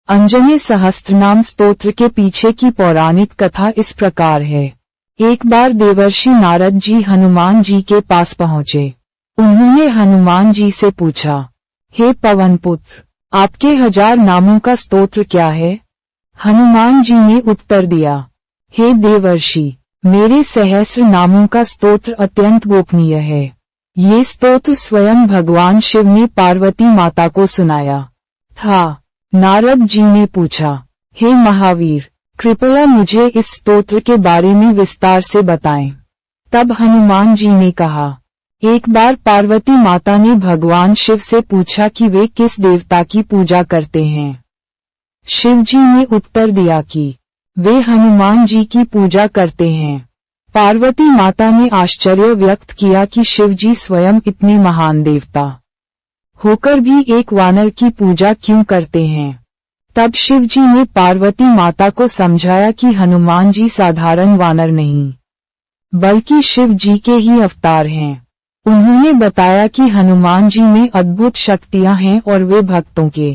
अंजनी सहस्त्रनाम स्तोत्र के पीछे की पौराणिक कथा इस प्रकार है। एक बार देवर्षि नारद जी हनुमान जी के पास पहुँचे। उन्होंने हनुमान जी से पूछा, हे पवन पुत्र, आपके 1000 नामों का स्तोत्र क्या है? हनुमान जी ने उत्तर दिया, हे देवर्षि, मेरे सहस्र नामों का स्तोत्र अत्यंत गोपनीय है। ये स्तोत्र स्वयं भगवान शिव ने पार्वती माता को सुनाया था। नारद जी ने पूछा, हे महावीर, कृपया मुझे इस स्तोत्र के बारे में विस्तार से बताएं। तब हनुमान जी ने कहा, एक बार पार्वती माता ने भगवान शिव से पूछा कि वे किस देवता की पूजा करते हैं। शिव जी ने उत्तर दिया कि वे हनुमान जी की पूजा करते हैं। पार्वती माता ने आश्चर्य व्यक्त किया कि शिव जी स्वयं इतने महान देवता होकर भी एक वानर की पूजा क्यों करते हैं। तब शिव जी ने पार्वती माता को समझाया कि हनुमान जी साधारण वानर नहीं, बल्कि शिव जी के ही अवतार हैं। उन्होंने बताया कि हनुमान जी में अद्भुत शक्तियां हैं और वे भक्तों के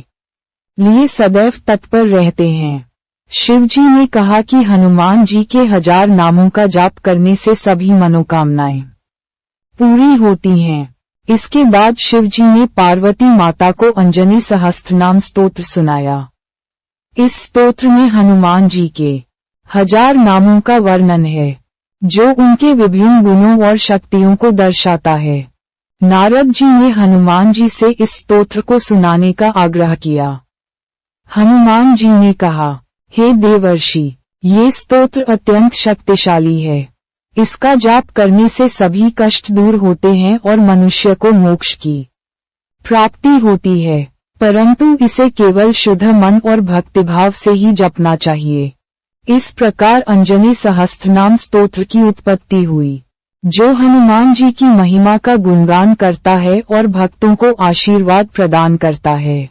लिए सदैव तत्पर रहते हैं। शिव जी ने कहा कि हनुमान जी के 1000 नामों का जाप करने से सभी मनोकामनाएं पूरी होती हैं। इसके बाद शिव जी ने पार्वती माता को अंजनी सहस्त्रनाम स्तोत्र सुनाया। इस स्तोत्र में हनुमान जी के 1000 नामों का वर्णन है, जो उनके विभिन्न गुणों और शक्तियों को दर्शाता है। नारद जी ने हनुमान जी से इस स्तोत्र को सुनाने का आग्रह किया। हनुमान जी ने कहा, हे देवर्षि, ये स्तोत्र अत्यंत शक्तिशाली है। इसका जाप करने से सभी कष्ट दूर होते हैं और मनुष्य को मोक्ष की प्राप्ति होती है, परंतु इसे केवल शुद्ध मन और भक्तिभाव से ही जपना चाहिए। इस प्रकार अंजनी सहस्त्रनाम स्तोत्र की उत्पत्ति हुई, जो हनुमान जी की महिमा का गुणगान करता है और भक्तों को आशीर्वाद प्रदान करता है।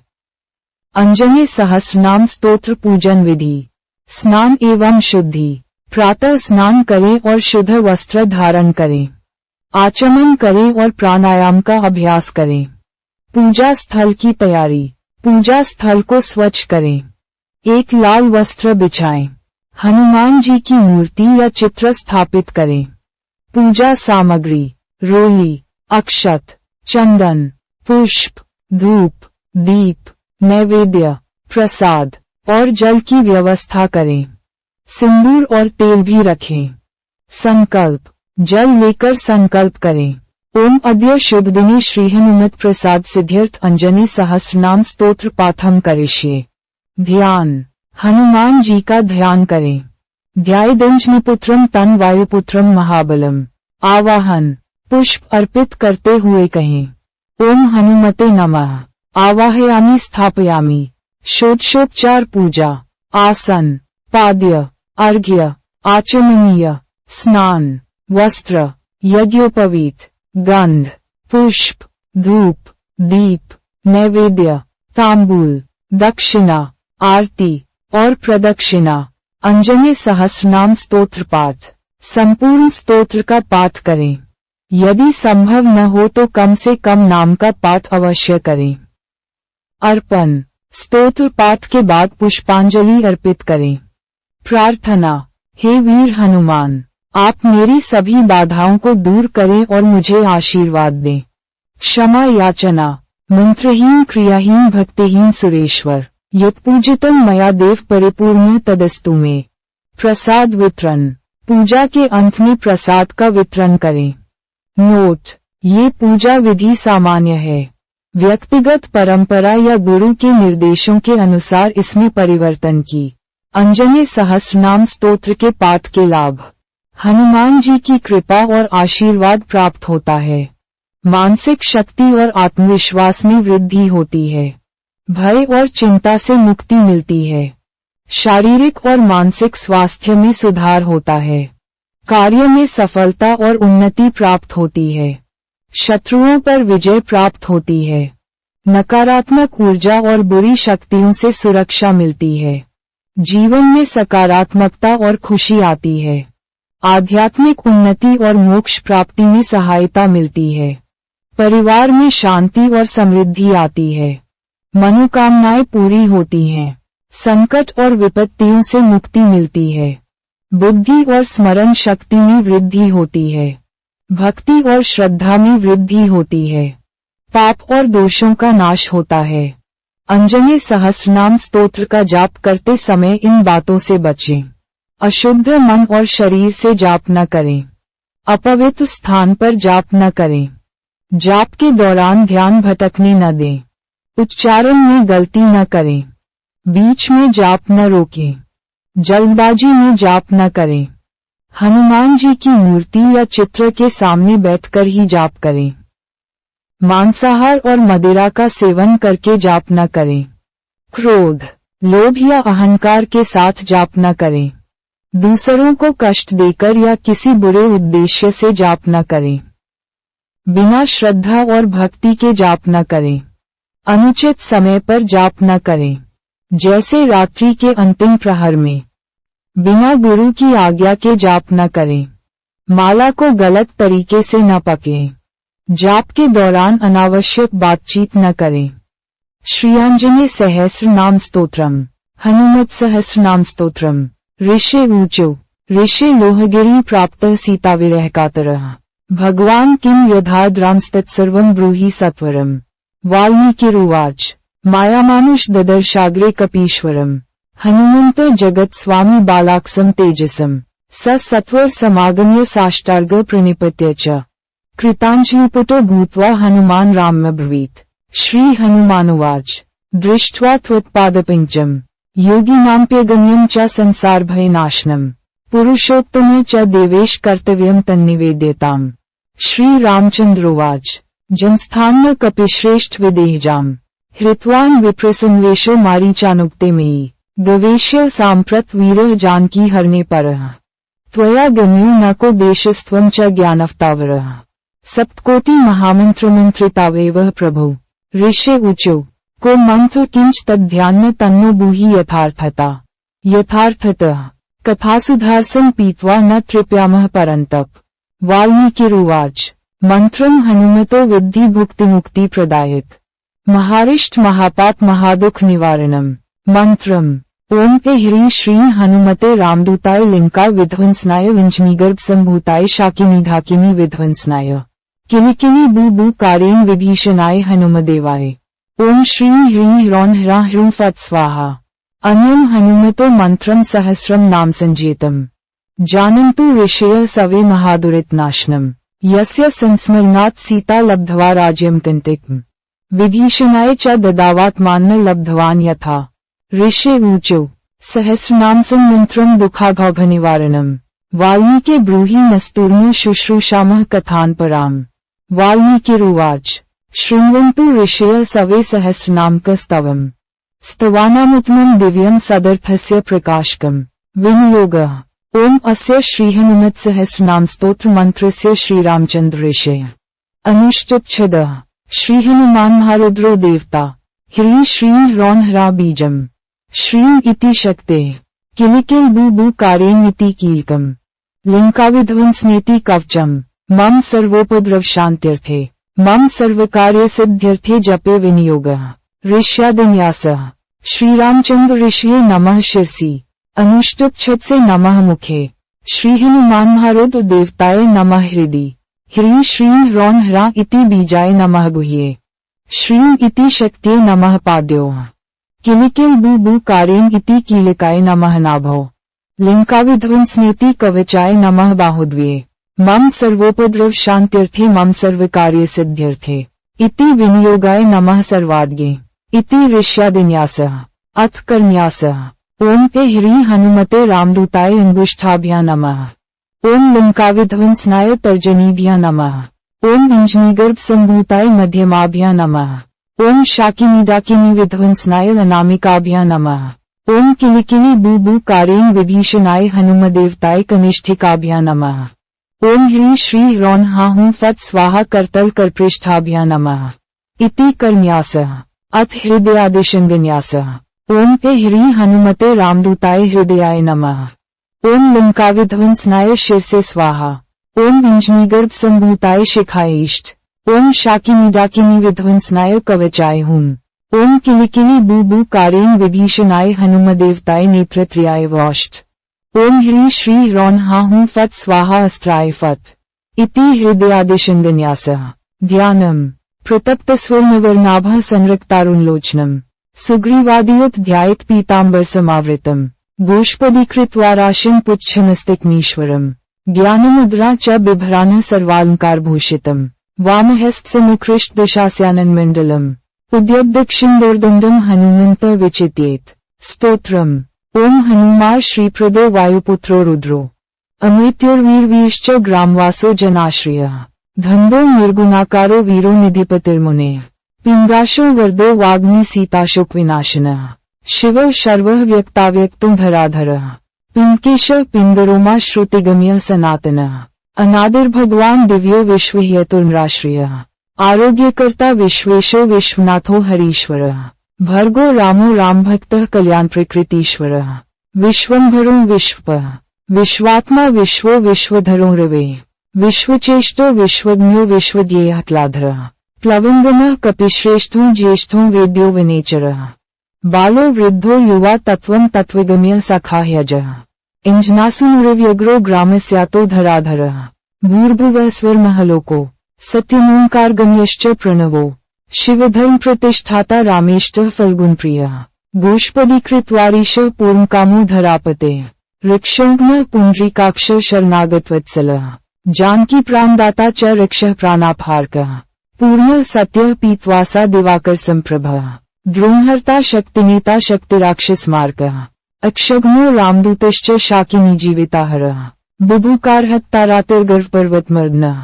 अंजनी सहस्त्रनाम स्तोत्र पूजन विधि। स्नान एवं शुद्धि। प्रातः स्नान करें और शुद्ध वस्त्र धारण करें। आचमन करें और प्राणायाम का अभ्यास करें। पूजा स्थल की तैयारी। पूजा स्थल को स्वच्छ करें। एक लाल वस्त्र बिछाएं। हनुमान जी की मूर्ति या चित्र स्थापित करें। पूजा सामग्री, रोली, अक्षत, चंदन, पुष्प, धूप, दीप, नैवेद्य, प्रसाद और जल की व्यवस्था करें। सिंदूर और तेल भी रखें। संकल्प। जल लेकर संकल्प करें। ओम अद्य शुभ दिने श्री हनुमत प्रसाद सिद्ध्यर्थ अंजनी सहस्रनाम स्तोत्र पाठम करिष्ये। ध्यान। हनुमान जी का ध्यान करें। ध्यायेदंजनिपुत्रम तन वायुपुत्रम महाबलम। आवाहन। पुष्प अर्पित करते हुए कहें, ओम हनुमते नमः। आवाहयामि स्थापयामि। षोडशोपचार पूजा। आसन, पाद्य, अर्घ्य, आचमनीय, स्नान, वस्त्र, यज्ञोपवीत, गंध, पुष्प, धूप, दीप, नैवेद्य, तांबूल, दक्षिणा, आरती और प्रदक्षिणा। अंजनी सहस्रनाम स्तोत्र पाठ। संपूर्ण स्तोत्र का पाठ करें। यदि संभव न हो तो कम से कम नाम का पाठ अवश्य करें। अर्पण। स्तोत्र पाठ के बाद पुष्पांजलि अर्पित करें। प्रार्थना। हे वीर हनुमान, आप मेरी सभी बाधाओं को दूर करें और मुझे आशीर्वाद दें। क्षमा याचना। मंत्रहीन क्रियाहीन भक्तिहीन सुरेश्वर, यत्पूजितम मया देव परिपूर्ण तदस्तु मे। प्रसाद वितरण। पूजा के अंत में प्रसाद का वितरण करें। नोट। ये पूजा विधि सामान्य है। व्यक्तिगत परंपरा या गुरु के निर्देशों के अनुसार इसमें परिवर्तन की। अंजनी सहस्रनाम स्तोत्र के पाठ के लाभ। हनुमान जी की कृपा और आशीर्वाद प्राप्त होता है। मानसिक शक्ति और आत्मविश्वास में वृद्धि होती है। भय और चिंता से मुक्ति मिलती है। शारीरिक और मानसिक स्वास्थ्य में सुधार होता है। कार्य में सफलता और उन्नति प्राप्त होती है। शत्रुओं पर विजय प्राप्त होती है। नकारात्मक ऊर्जा और बुरी शक्तियों से सुरक्षा मिलती है। जीवन में सकारात्मकता और खुशी आती है। आध्यात्मिक उन्नति और मोक्ष प्राप्ति में सहायता मिलती है। परिवार में शांति और समृद्धि आती है। मनोकामनाएं पूरी होती हैं। संकट और विपत्तियों से मुक्ति मिलती है। बुद्धि और स्मरण शक्ति में वृद्धि होती है। भक्ति और श्रद्धा में वृद्धि होती है। पाप और दोषों का नाश होता है। अंजनेय सहस्रनाम स्तोत्र का जाप करते समय इन बातों से बचें। अशुद्ध मन और शरीर से जाप न करें। अपवित्र स्थान पर जाप न करें। जाप के दौरान ध्यान भटकने न दें। उच्चारण में गलती न करें। बीच में जाप न रोकें। जल्दबाजी में जाप न करें। हनुमान जी की मूर्ति या चित्र के सामने बैठकर ही जाप करें। मांसाहार और मदिरा का सेवन करके जाप न करें। क्रोध, लोभ या अहंकार के साथ जाप न करें। दूसरों को कष्ट देकर या किसी बुरे उद्देश्य से जाप न करें। बिना श्रद्धा और भक्ति के जाप न करें। अनुचित समय पर जाप न करें, जैसे रात्रि के अंतिम प्रहर में। बिना गुरु की आज्ञा के जाप न करें। माला को गलत तरीके से न पकड़ें। जाप के दौरान अनावश्यक बातचीत न करें। श्रीआंजनेय सहस्र नाम स्तोत्रम। हनुमत सहस्र नाम स्तोत्रम। ऋषि ऊचो ऋषि लोहगिरी प्राप्त सीता विरह कातरः। भगवान किम यथाद्रांस्तत्सर्वं ब्रूहि सत्वरम्। वाल्मीकिरुवाच मायामानुष ददर्शाग्रे कपीश्वरम्। हनुमन्त जगत् स्वामी बालाक्सं तेजसम्। स सत्वर समागम्य साष्टार्ग प्रणिपत्य च। कृताञ्जलिपुटो भूत्वा हनुमान् राममब्रवीत्। श्री हनुमानुवाच दृष्ट्वा त्वत्पादपङ्कजम् योगिनाम्प्यगम्यम् च संसारभयनाशनम्। पुरुषोत्तमे च देवेश कर्तव्यम् तन्निवेद्यताम्। श्री रामचन्द्रोवाच जनस्थान कपिश्रेष्ठ विदेहजाम्। हृत्वान् विप्रसन्वेषो मारीचानुक्ते मयि। गवेष्य साम्प्रत वीरः जानकी हरणे परः। त्वया गम्यो न को देशस्त्वं च ज्ञानवतावरः। सप्तकोटि महामन्त्रमन्त्रितावेव प्रभो। ऋषि ऊचो को मंत्र किंच तद्ध्यान तन्नो ब्रूहि यथार्थता। यथार्थतः कथासुधारसं पीत्वा न तृप्यामः परन्तप। वाल्मीकिरुवाच मंत्रम हनुमतो विद्धि भुक्तिमुक्ति प्रदायक। महारिष्ट महापाप महादुख निवारणम। मंत्रम ओम ह्रीं श्रीं हनुमते रामदूताय लिंका विध्वंसनाय विंजनीगर्भ संभूताय शाकिनी ढाकिनी विध्वंसनाय। किलिकिली बू बू कारेण विभीषणाय हनुमदेवाय। ओम श्रीं ह्रीं ह्रौं ह्रां ह्रूं फट् स्वाहा। अन्यं हनुमतो मंत्रम सहस्रम नाम संजेतम। जानन्तु ऋषयः सवे महादुरितनाशनम्। यस्य संस्मरणात् सीता लब्ध्वा राज्यं कंटिकम्। विभीषणाय च ददावात्मान्न लब्धवान् यथा। ऋषि ऊचो सहस्रनाम संमन्त्रं दुःखाघौघनिवारणम्। वाल्मीकि ब्रूहि नस्तूर्म शुश्रूषामः कथान् पराम्। वाल्मीकिरुवाच शृण्वन्तु ऋषयः सवे सहस्रनामकस्तवम्। स्तवानामुत्तमम् दिव्यम् सदर्थस्य प्रकाशकम्। विनियोगः ओम अस्य श्रीहनुमत्सहस्रनाम स्तोत्र मंत्रस्य श्रीरामचन्द्र ऋषयः अनुष्टुप्छदः। श्रीहनुमान्महारुद्रो देवता। ह्रीं श्रीं ह्रौं ह्रां बीजम्। श्रीं इति शक्तेः। किलिकिल बू बू कारेण इति कीलकम्। लिंकाविध्वंसनेति कवचम्। मम सर्वोपद्रवशान्त्यर्थे मम सर्वकार्यसिद्ध्यर्थे जपे विनियोगः। ऋष्यादिन्यासः। श्रीरामचन्द्र ऋषिये नमः शिरसि। अनुष्टुप्छद से नमः मुखे। श्रीहनुमान्महारुद्र देवताय नमः हृदि। ह्रीं श्रीं ह्रौं ह्रां इति बीजाय नमः गुह्ये। श्रीं इति शक्त्यै नमः पाद्योः। किलिकिल बू बू कारेण इति कीलकाय नमः नाभौ। लिंकाविध्वंसनेति कवचाय नमः बाहुद्वये। मम सर्वोपद्रव शान्त्यर्थे मम सर्वकार्यसिद्ध्यर्थे इति विनियोगाय नमः सर्वाद्ये। इति ऋष्यादिन्यासः। अथ कर्न्यासः। ओम ह्रीं हनुमते रामदूताय अंगुष्ठाभ्यां नमः। ओम लिंकाविध्वंसनाय तर्जनीभ्यां नमः। ओम अंजनीगर्भ संभूताय मध्यमाभ्यां नमः। ओम शाकिनी डाकिनी विध्वंसनाय अनामिकाभ्यां नमः। ओम किलिकिली बू बू कारेण विभीषणाय हनुमदेवताय कनिष्ठिकाभ्यां नमः। ओम ह्रीं श्रीं ह्रौं ह्रां हूं फट् स्वाहा करतल करपृष्ठाभ्यां नमः। इति कर्न्यासः। अथ हृदयादिशङ्गन्यासः। ओम ह्रीं हनुमते रामदूताय हृदयाय नमः। ओम लिंकाविध्वंसनाय शिरसे स्वाहा। ओम अंजनीगर्भ संभूताय शिखाय इष्ट। ओम शाकिनी डाकिनी विध्वंसनाय कवचाय हूं। ओम किलिकिलि बूबू कारेण विभीषणाय हनुमदेवताय नेत्रत्रियाय वोष्ठ। ओम ह्रीं श्री ह्रौं हाहूं फट् स्वाहा अस्त्राय फट्। इति हृदयादिशङ्गन्यासः। ध्यानम्। प्रतप्तस्वर्णवर्णाभः संरक्तारुणलोचनम् सुग्रीवादियुत ध्यायेत् पीताम्बरसमावृतम् गोष्पदीकृत्वाराशिं पुच्छमस्तिकमीश्वरम् ज्ञानमुद्रा च बिभ्राणः सर्वालङ्कारभूषितम् वामहस्तसमुत्कृष्टदशास्यानन्मण्डलम् उद्यद्दक्षिणदोर्दण्डम् हनुमन्त विचित्येत्। स्तोत्रम्। ओम हनुमान् श्रीप्रदो वायुपुत्रो रुद्रो अमृत्युर्वीरवीश्च ग्रामवासो जनाश्रयः धन्दो निर्गुणाकारो वीरो निधिपतिर्मुनेः पिङ्गाशो वरदो वाग्मी सीताशोकविनाशनः शिवः शर्वः व्यक्ताव्यक्तो धराधरः पिङ्केश पिङ्गरोमा श्रुतिगम्यः सनातनः अनादिर्भगवान् दिव्यो विश्वहेतुर्नराश्रयः आरोग्यकर्ता विश्वेशो विश्वनाथो हरीश्वरः भर्गो रामो रामभक्तः कल्याणप्रकृतीश्वरः विश्वम्भरो विश्वपः विश्वात्मा विश्वो विश्वधरो रवे विश्वचेष्टो विश्वज्ञो विश्वध्येयाह्लादरः प्लवङ्गमः कपिश्रेष्ठो ज्येष्ठो वेद्यो विनेचरः बालो वृद्धो युवा तत्त्वं तत्त्वगम्यः सखाह्यजः इञ्जनासुनुरव्यग्रो ग्रामस्यातो धराधरः भूर्भुवः स्वर्महलोको सत्यमोङ्कारगम्यश्च प्रणवो शिवधर्म प्रतिष्ठाता रामेष्टः फल्गुनप्रियः गोष्पदीकृत्वारीशः पूर्णकामो धरापतेः ऋक्षोघ्नः पुण्डरीकाक्षः शरणागतवत्सलः जानकी प्राणदाता च ऋक्षः प्राणापहारकः पूर्णः सत्यः पीतवासा दिवाकर संप्रभः द्रोणहर्ता शक्तिनेता शक्तिराक्षसमार्कः अक्षघ्नो रामदूतश्च शाकिनी जीविताहरः बुभुकारहत्तारातिर्गर्भपर्वतमर्दनः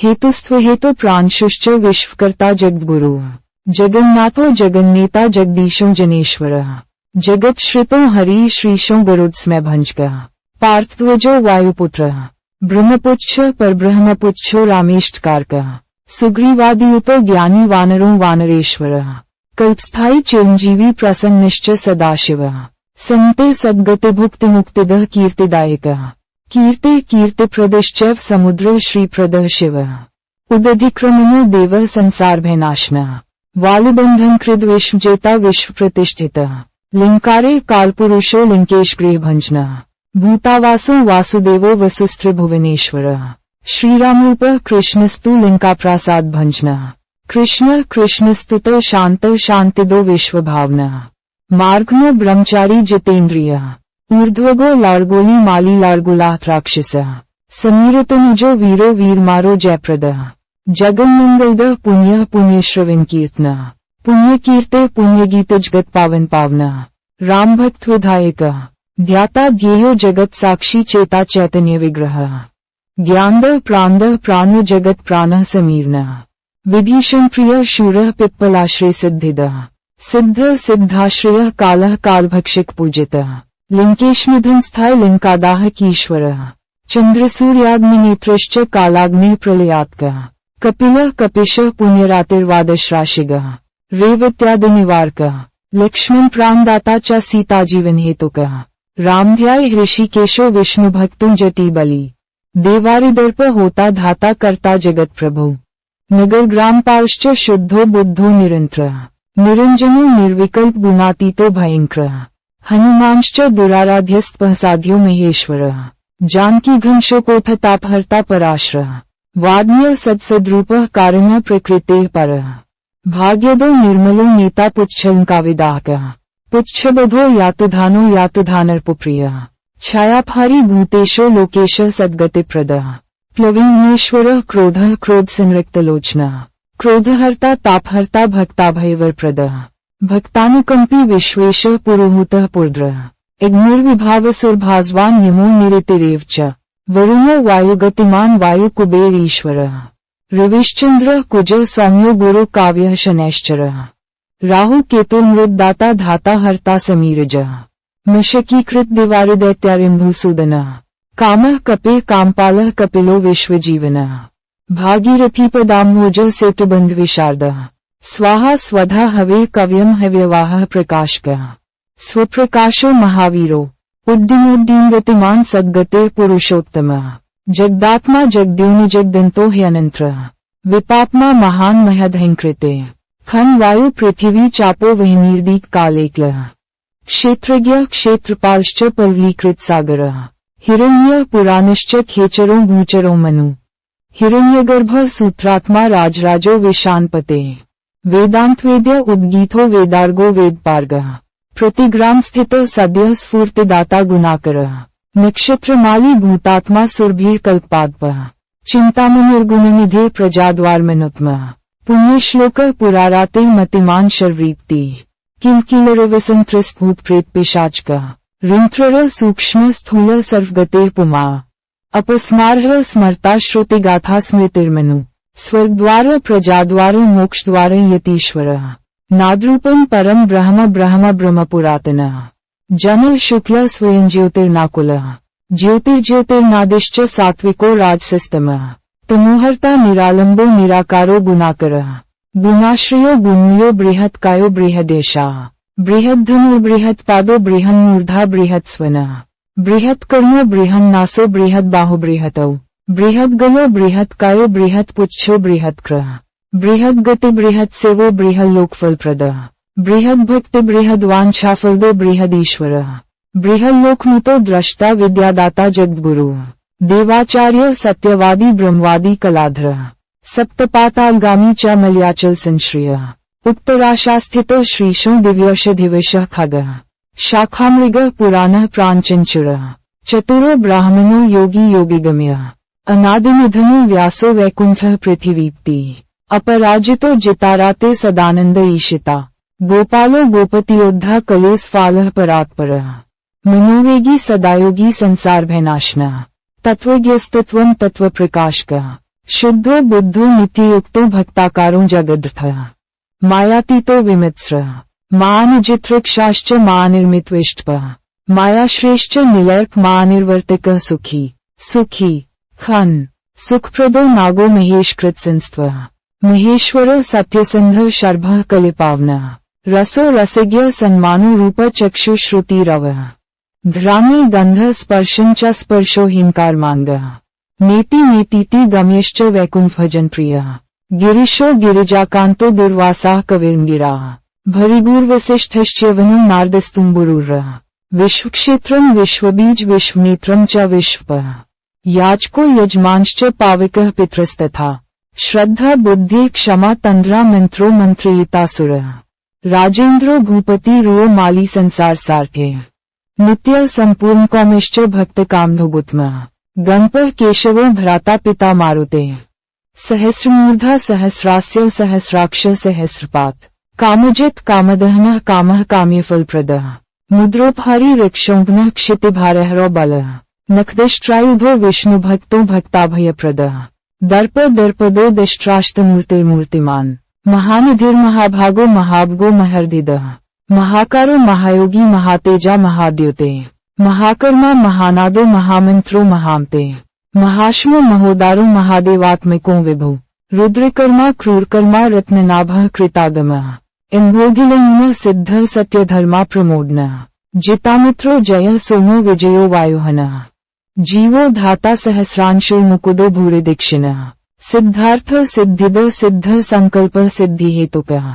हेतुस्त्वहेतु प्रांशुश्च विश्वकर्ता जगद्गुरुः जगन्नाथो जगन्नेता जगदीशो जनेश्वरः जगत्श्रितो हरिः श्रीशो गरुडस्मैभञ्जकः पार्थध्वजो वायुपुत्रः ब्रह्मपुच्छ परब्रह्मपुच्छो रामेष्टकारकः सुग्रीवादियुतो ज्ञानी वानरो वानरेश्वरः कल्पस्थायी चिरञ्जीवी प्रसन्नश्च सदाशिवः सन्ते सद्गतिभुक्तिमुक्तिदः कीर्तिदायकः कीर्ते कीर्तिप्रदश्चैव समुद्रः श्रीप्रदः शिवः उदधिक्रमणो देवः संसारभयनाशनः वालिबन्धन कृद विश्वजेता विश्वप्रतिष्ठितः लिङ्कारे कालपुरुषो लिङ्केशगृहभञ्जनः भूतावासो वासुदेवो वसुस्त्रिभुवनेश्वरः श्रीरामरूपः कृष्णस्तु लिङ्काप्रासादभञ्जनः कृष्णः कृष्णस्तुतः शान्तः शान्तिदो विश्वभावनः मार्गनो ब्रह्मचारी जितेन्द्रियः ऊर्ध्वगो लार्गोली माली लार्गुलात् राक्षसः समीरतनुजो वीरो वीरमारो जयप्रदः जगन्मङ्गलदः पुण्यः पुण्यश्रवणकीर्तनः पुण्यकीर्ते पुण्यगीते जगत् पावन पावनः रामभक्त विधायकः ध्याता ध्येयो जगत् साक्षी चेता चैतन्य विग्रहः ज्ञानदः प्राणदः प्राणो जगत् प्राणः समीर्णः विभीषण प्रियः शूरः पिप्पलाश्रय सिद्धिदः सिद्धः सिद्धाश्रयः कालः कालभक्षक पूजितः लिङ्केशनिधन स्थाय लिङ्कादाह कीश्वरः चन्द्रसूर्याग्निनेत्रश्च कालाग्निः प्रलयात्कः कपिलः कपिशः पुण्यरातिर्वादशराशिगः रेवत्यादिनिवारकः लक्ष्मण प्राणदाता च सीताजीवनहेतुकः रामध्याय ऋषिकेशो विष्णुभक्तो जटिबली देवारिदर्प होता धाता कर्ता जगत प्रभु नगर ग्रामपालश्च शुद्धो बुद्धो निरन्त्रः निरञ्जनो निर्विकल्प गुणातीतो भयङ्करः हनुमांश्च दुराराध्यस्तपःसाध्यो महेश्वरः जानकी घंशोकोत्थतापहर्ता पराशरः वाग्म्यः सत्सद्रूपः कारणः प्रकृतेः परः भाग्यदो निर्मलो नेता पुच्छलङ्काविदाहकः पुच्छबधो यातुधानो यातुधानर्पुप्रियः छायापहारी भूतेशो लोकेशः सद्गतिप्रदः प्लविङ्गेश्वरः क्रोधः क्रोधसंरक्तलोचनः क्रोधहर्ता तापहर्ता भक्ताभयवरप्रदः भक्तानुकम्पी विश्वेशः पुरोहूतः पुर्द्रः इग्निर्विभावसुरभास्वान् यमो निरतिरेव च वरुणो वायुगतिमान् वायुकुबेर ईश्वरः रविश्चन्द्रः कुजः सौम्यो गुरु काव्यः शनैश्चरः राहु केतुर्मृद्दाता धाता हर्ता समीरजः मशकीकृत दिवारिदैत्यारिम्भुसूदनः कामः कपिः कामपालः कपिलो विश्वजीवनः भागीरथीपदाम्भोजः सेतुबन्धविशारदः स्वाहा स्वधा हवे कव्यं हव्यवाहः प्रकाशकः स्वप्रकाशो महावीरो उड्डीनोड्डीनगतिमान् सद्गतेः पुरुषोत्तमः जगदात्मा जगद्योनि जगदन्तो ह्यनन्तरः विपाप्मा महान् महदहङ्कृते खं वायु पृथिवी चापो वह्निर्दीप कालेक्लः क्षेत्रज्ञ क्षेत्रपालश्च पल्लीकृत सागरः हिरण्यः पुराणश्च खेचरो भूचरो मनु हिरण्यगर्भ सूत्रात्मा राजराजो विशानपते वेदांतवेद्य उद्गीतो वेदार्गो वेदपार्गः प्रतिग्राम स्थित सद्यः स्फूर्तिदाता गुणाकरः नक्षत्रमाली भूतात्मा सुरभिः कल्पाद्भः चिंतामणिर्गुणनिधे प्रजाद्वारमनुत्मः पुण्यश्लोकः पुराराते मतिमान शर्वृप्तिः किलकिलरविसंत्रस्तभूत प्रेत पिशाचकः ऋंत्रर सूक्ष्म स्थूल सर्वगतेः पुमा अपस्मारः स्मर्ता श्रुतिगाथा स्मृतिर्मनु स्वर्गद्वार प्रजाद्वार मोक्षद्वार यतीश्वरः नाद्रूपं परम ब्रह्म ब्रह्म ब्रह्म पुरातनः जन शुक्ल स्वयं ज्योतिर्नाकुलः ज्योतिर्ज्योतिर्नादिश्च सात्विको राजसस्तमः तमोहर्ता निरालंबो निराकारो गुणाकरः गुणाश्रयो गुण्यो बृहत्कायो बृहदेशाः बृहद्धनुर्बृहत्पादो बृहन्मूर्धा बृहत्स्वनः बृहत्कर्णो बृहन्नासो बृहद्बाहो बृहतौ बृहद्गलो बृहत्कायो बृहत्पुच्छो बृहत्क्रः बृहद्गति बृहत्सेवो बृहल्लोकफलप्रदः बृहद्भक्ति बृहद्वाञ्छाफलदो बृहदीश्वरः बृहल्लोकमुतो द्रष्टा विद्यादाता जगद्गुरुः देवाचार्य सत्यवादी ब्रह्मवादी कलाधरः सप्तपातालगामी च मलयाचल संश्रियः उत्तराशास्थितो श्रीशो दिव्यौषधिविषः खगः शाखामृगः पुराणः प्राञ्चञ्चुरः चतुरो ब्राह्मणो योगी योगिगम्यः अनादिनिधनो व्यासो वैकुण्ठः पृथिवीप्तिः अपराजितो जिताराते सदानंद ईशिता गोपालो गोपतियोद्धा कलेस्फालः परात्परः मनोवेगी सदायोगी संसार भयनाशनः तत्वज्ञस्तत्वं तत्वप्रकाशकः शुद्धो बुद्धो नित्ययुक्तो भक्ताकारो जगद्धः मायातीतो विमित्स्रः मानिजित्रक्षाश्च मानिर्मित्विष्टपः मायाश्रेष्ठ निलर्प मानिर्वर्तिकः सुखी सुखी खन सुखप्रदो नागो महेशकृतसंस्त्वः महेश्वर सत्यसंध शर्भः कलिपावनः रसो रसज्ञ सन्मानो रूप चक्षुश्रुतिरवः घ्राणे गंध स्पर्शं च स्पर्शो हिंकारमांगः नेति नेतीति गम्यश्च वैकुंठभजन प्रियः गिरिशो गिरिजाकान्तो दुर्वासाः कविर्गिराः भरिगुर्वसिष्ठश्च्यवनो नारदस्तुम्बुरुरः विश्वक्षेत्रं विश्वबीज विश्वनेत्रं च विश्वपः याचको यजमांश्च पावकः पितरस्तथा श्रद्धा बुद्धि क्षमा तंद्रा मंत्रो मंत्रयितासुरः राजेंद्रो भूपति रुओ माली संसार सार्थ्य नित्य संपूर्ण कौमिश्च भक्त कामधुगुत्मः गणपः केशवो भ्राता पिता मारुते सहस्रमूर्धा सहस्रास्य सहस्राक्ष सहस्रपात कामजित कामदहनः कामः काम्यफलप्रदः मुद्रोपहारी ऋक्षोघ्नः क्षितिभारहरो बलः नखदिष्ट्रायुधो विष्णुभक्तो भक्ताभयप्रदः दर्प दर्पदो दिष्ट्राष्टमूर्तिर्मूर्तिमान् महानिधिर्महाभागो महाभगो महर्दिदः महाकारो महायोगी महातेजा महाद्युते महाकर्मा महानादो महामंत्रो महामते महाश्मो महोदारो महादेवात्मिको विभु रुद्रकर्मा क्रूरकर्मा रत्ननाभः कृतागमः इम्भोधिलिंगः सिद्धः सत्यधर्मा प्रमोदनः जितामित्रो जयः सोमो विजयो वायुहनः जीवो धाता सहस्रांशो मुकुदो भूरिदीक्षिणः सिद्धार्थ सिद्धिद सिद्ध संकल्प सिद्धिहेतुकः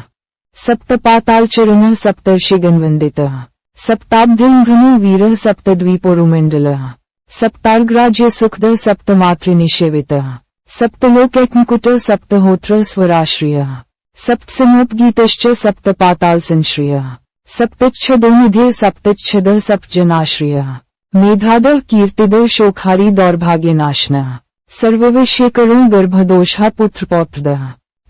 सप्तपातालचरणः सप्तर्षिगणवन्दितः सप्ताब्धिंघनो वीरः सप्तद्वीपोरुमण्डलः सप्तार्ग्राज्य सुखद सप्तमातृनिषेवितः सप्तलोकैकमुकुटः सप्तहोत्र स्वराश्रियः सप्तसमोपगीतश्च सप्तपाताल संश्रियः सप्तच्छदोनिधे सप्तच्छदः सप्तजनाश्रियः मेधादः कीर्तिदः शोखारी दौर्भाग्यनाशनः सर्वविषयकरो गर्भदोषः पुत्रपौत्रदः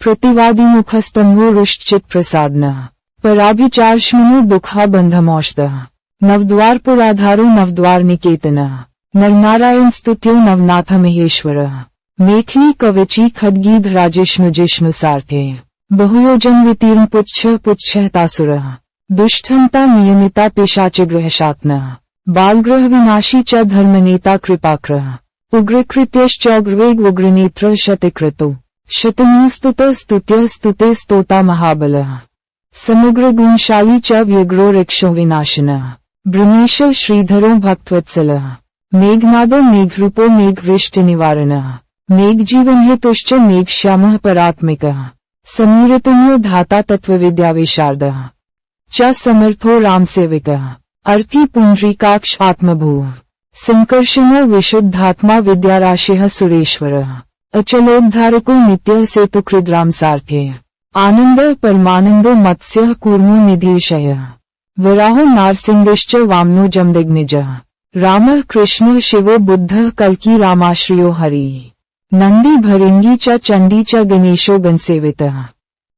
प्रतिवादिमुखस्तम्भो रुष्टचित प्रसादनः पराभिचारश्मनो दुःखा बन्धमौषधः नवद्वारपुराधारो नवद्वार निकेतनः नरनारायण स्तुत्यो नवनाथ महेश्वरः मेखली कवची खड्गीध राजिष्णु जिष्णु सार्थे बहुयोजन वितीर्ण पुच्छ पुच्छहतासुरः दुष्टन्ता नियमिता पिशाचग्रहशात्नः बालग्रह विनाशी च धर्मनेता कृपाक्रः उग्रकृत्यश्चौग्रवेग उग्रनेत्र शतिकृतो शतनुस्तुत स्तुत्य स्तुते स्तोता महाबलः समुग्र गुणशाली च व्यग्रो ऋक्षो विनाशनः ब्रह्मेश श्रीधरो भक्तवत्सलः मेघनादो मेघरूपो मेघवृष्टि निवारणः मेघजीवन हेतुश्च मेघश्यामः परात्मिकः समीरतन्यो धाता तत्त्वविद्याविशारदः च समर्थो रामसेविकः अर्थी पुण्ड्रीकाक्ष आत्मभूः संकर्षणो विशुद्धात्मा विद्याराशिः सुरेश्वरः अचलोद्धारको नित्यः सेतुकृद्राम सार्थ्यः आनन्दः परमानन्दो मत्स्यः कूर्मो निधिशयः वराहो नारसिंहश्च वामनो जमदग्निजः रामः कृष्णः शिवो बुद्धः कल्की रामाश्रियो हरिः नन्दी भरिङ्गी च चण्डी च गणेशो गणसेवितः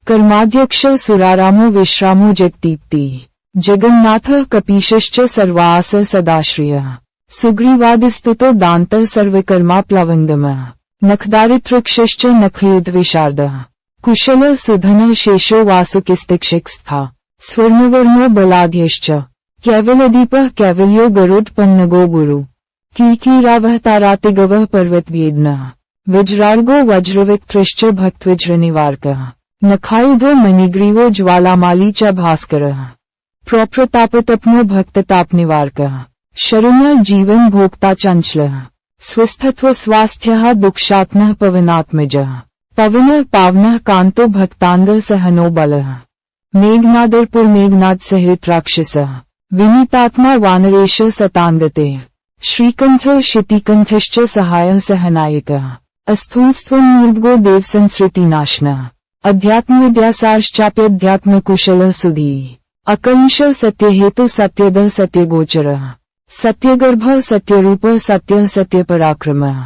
कर्माध्यक्षः सुरारामो विश्रामो जगदीप्तिः जगन्नाथः कपीशश्च सर्वासः सदाश्रियः सुग्रीवादिस्तुतो दान्तः सर्वकर्मा प्लवङ्गमः नखदारित्रक्षश्च नखयुधविशारदः कुशलः सुधनः शेषो वासुकिस्तिक्षिक्स्था स्वर्णवर्णो बलाढ्यश्च कैवल्यदीपः कैवल्यो गरुडपन्नगो गुरु कीकीरावः तारातिगवः पर्वतवेदनः वज्रार्गो वज्रविक्त्रश्च भक्तवज्रनिवारकः नखायुधो मणिग्रीवो ज्वालामाली च भास्करः प्रप्रतापतप्नो भक्ततापनिवारकः शरण्यः जीवन भोक्ता चञ्चलः स्वस्थत्व स्वास्थ्यः दुःखात्मः पवनात्मजः पवनः पावनः कान्तो भक्ताङ्गः सहनो बलः मेघनादर्पुर मेघनाद सहित राक्षसः विनीतात्मा वानरेश सताङ्गते श्रीकण्ठः शितिकण्ठश्च सहायः सहनायकः अस्थूलस्त्वन्मूर्गो देवसंसृतिनाशनः अध्यात्मविद्यासारश्चाप्यध्यात्मकुशलः सुधीः अकल्मषः सत्यहेतु सत्यदः सत्यगोचरः सत्यगर्भः सत्यरूपः सत्यः सत्यपराक्रमः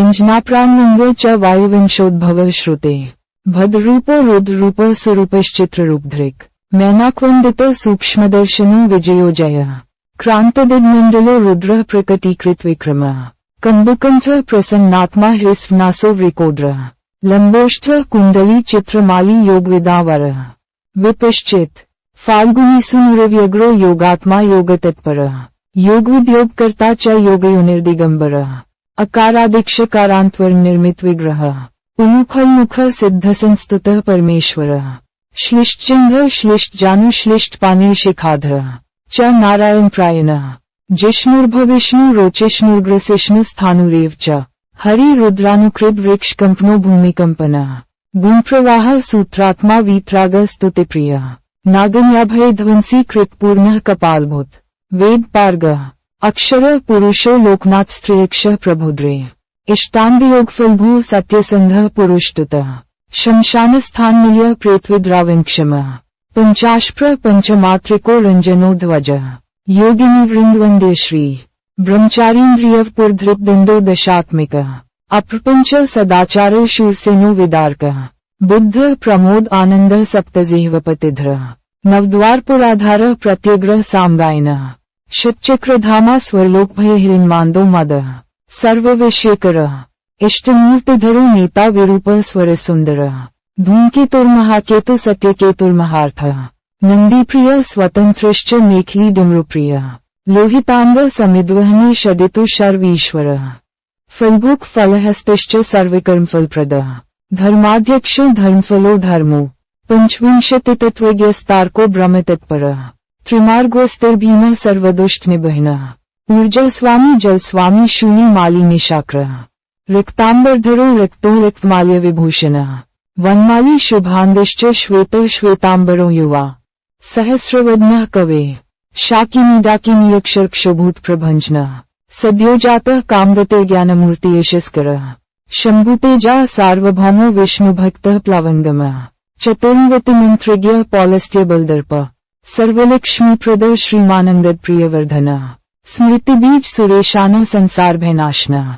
इंजनाप्राणलिङ्गो च वायुवंशोद्भवः श्रुतेः भद्ररूपो रुद्ररूपः स्वरूपश्चित्ररूपधृक् मैनाक्वन्दितः सूक्ष्मदर्शनो विजयो जयः क्रान्तदिग्मण्डलो रुद्रः प्रकटीकृत विक्रमः कम्बुकण्ठः प्रसन्नात्मा ह्रीस्वनासो वृकोद्रः लम्बोष्ठः कुण्डली चित्रमाली योगविदावरः विपश्चित् फाल्गुनीसुनुरव्यग्रो योगात्मा योगतत्परः योगविद्योगकर्ता च योगयोनिर्दिगम्बरः अकारादिक्षकारान्त्वर निर्मित विग्रहः उमुखल्मुखः सिद्धसंस्तुतः परमेश्वरः श्लिष्टजङ्घः श्लिष्टजानु श्लिष्टपाणिशिखाधरः च नारायण प्रायणः जिष्णुर्भविष्णु रोचिष्णुर्ग्रसिष्णु स्थाणुरेव च हरि रुद्रानुकृत वृक्षकम्पनो भूमिकम्पनः गुणप्रवाहः सूत्रात्मा वीतरागः स्तुतिप्रियः नागन्याभयध्वंसी कृतपूर्णः कपालभूत वेद पारगः अक्षरः पुरुषो लोकनाथ स्त्रियक्षः प्रभुद्रे इष्टाङ्गयोगफलभू सत्यसन्धः पुरुषतुतः शमशानस्थानमूल्यः प्रेतविद्राविङ्क्षमः पंचाश्प्र पंचमात्रिको रञ्जनो ध्वजः योगिनीवृन्दवन्दे श्री ब्रह्मचारीन्द्रियः दशात्मिकः अप्रपञ्च सदाचारः शूरसेनो विदारकः बुद्धः प्रमोद आनन्दः सप्तजिह्वपतिधरः नवद्वारपुराधारः प्रत्यग्रह सामगायनः शतचक्रधामा स्वरलोकभयहिरण्मान्दो मदः सर्वविषयकरः इष्टमूर्तिधरो नेता विरूपः स्वरसुन्दरः धूमकेतुर्महाकेतु सत्यकेतुर्महार्थः नन्दीप्रियः स्वतन्त्रश्च मेखली डमरुप्रियः लोहिताङ्गः समिद्वहनी शदितु शर्वीश्वरः फलभुक् फलहस्तश्च सर्वकर्मफलप्रदः धर्माध्यक्षो धर्मफलो धर्मो पंचविंशतितत्त्वज्ञस्तार्को ब्रह्मतत्परः त्रिमार्गोऽस्तिर्भीमः सर्वदुष्टनिबहिनः ऊर्जस्वामी जलस्वामी शून्य माली निशाक्रः रिक्ताम्बरधरो रिक्तो रिक्तमाल्य विभूषणः वनमाली शुभांगश्च श्वेतः श्वेताम्बरो युवा सहस्रवदनः कवेः शाकिनी डाकिनी अक्षरक्षोभूत प्रभञ्जनः सद्योजातः कामगतिर्ज्ञानमूर्ति यशस्करः शम्भुतेजा सार्वभौमो विष्णुभक्तः प्लवङ्गमः चतुर्वतिमन्त्रज्ञः पौलस्त्यबलदर्पः सर्वलक्ष्मीप्रदः श्रीमानन्दद प्रियवर्धनः स्मृतिबीज सुरेशानः संसारभयनाशनः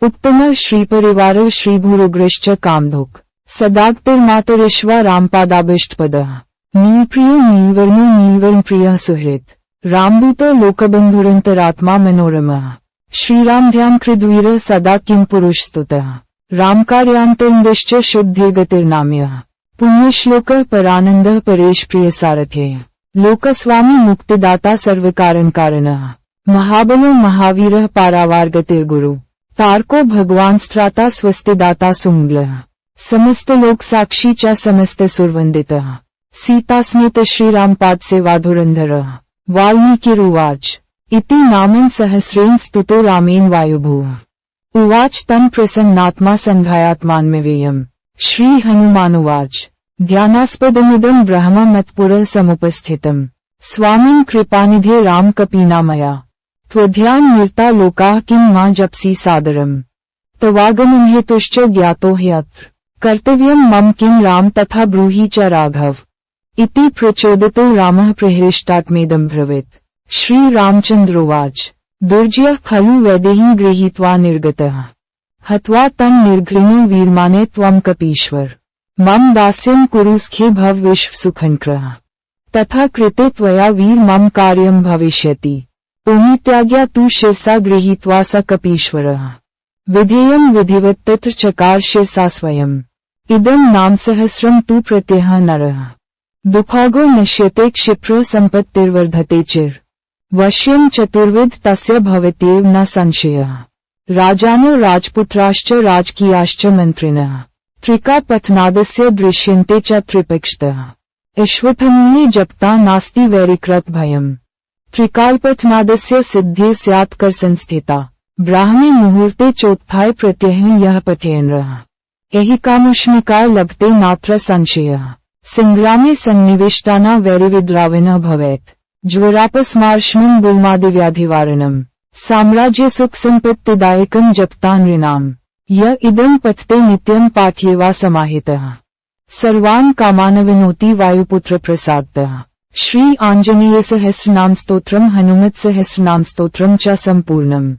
उत्तमः श्रीपरिवारः श्रीभूरुग्रश्च कामधुक् सदाक्तिर्मातरिश्वा रामपादाभिष्टपदः नीलप्रियो नीलवर्णो नीलवर्णप्रियः सुहृत् रामदूतो लोकबन्धुरन्तरात्मा मनोरमः श्रीराम ध्यान कृद्वीरः सदा किं पुरुषस्तुतः रामकार्यान्तर्निश्च शुद्धिर्गतिर्नाम्यः पुण्यश्लोकः परानन्दः परेश प्रियसारथ्यः लोकस्वामी मुक्तिदाता सर्वकारणकारणः महाबलो महावीरः पारावारगतिर्गुरु तारको भगवान स्त्राता स्वस्तिदाता सुमंगलः समस्तलोक साक्षी च समस्त सुरवंदितः सीतास्मेत श्रीरामपाद सेवाधुरन्धरः वाल्मीकिरुवाच इति नामं सहस्रेण स्तुतो रामेण वायुभुवः उवाच तं प्रसन्नात्मा सन्धायात्मान्मवेयम् श्री हनुमानुवाच ध्यानास्पदमिदं ब्रह्म मत्पुरः समुपस्थितम् स्वामिन् कृपानिधे राम कपीनामया त्वध्यान निर्ता लोकाः किं मा जप्सि सादरम् तवागमहेतुश्च ज्ञातो ह्यत्र कर्तव्यं मम किं राम तथा ब्रूहि च राघव इति प्रचोदितो रामः प्रहृष्टात्मेदं ब्रवीत्। श्रीरामचन्द्रोवाच दुर्जयः खलु वैदेहीं गृहीत्वा निर्गतः हत्वा तं निर्घृणो वीर्माने त्वं कपीश्वर मम दास्यं कुरुस्खे भव विश्वसुखङ्कृः तथा कृते त्वया वीर मम कार्यं भविष्यति ओमित्याज्ञा तु शिरसा गृहीत्वा स कपीश्वरः विधेयं विधिवत् तत्र चकार शिरसा स्वयम् इदं नाम सहस्रं तु प्रत्यहः नरः दुःखागो नश्यते क्षिप्रः सम्पत्तिर्वर्धते चिर वश्यं चतुर्विध तस्य भवत्येव न संशयः राजानो राजपुत्राश्च राजकीयाश्च मन्त्रिणः त्रिकापथनादस्य दृश्यन्ते च त्रिपक्षतः अश्वत्थमुने जप्ता नास्ति वैरिकृत भयम् त्रिकालपथनादस्य सिद्धि स्यात् कर संस्थिता ब्राह्मे मुहूर्ते चोत्थाय प्रत्यह यः पठेन्नः एहि कामुष्मिका लभते नात्र संशयः संग्रामे सन्निविष्टाना वैरिविद्राविनः भवेत् ज्वरापस्मार्ष्मन् गुल्मादिव्याधिवारणम् साम्राज्य सुख सम्पत्तिदायकम् जप्ता नृणाम् य इदं पठते नित्यं पाठ्येवा समाहितः सर्वान् कामानविनोति वायुपुत्र प्रसादतः। श्री आञ्जनेय सहस्रनाम स्तोत्रम् हनुमत् सहस्रनाम स्तोत्रम् च सम्पूर्णम्।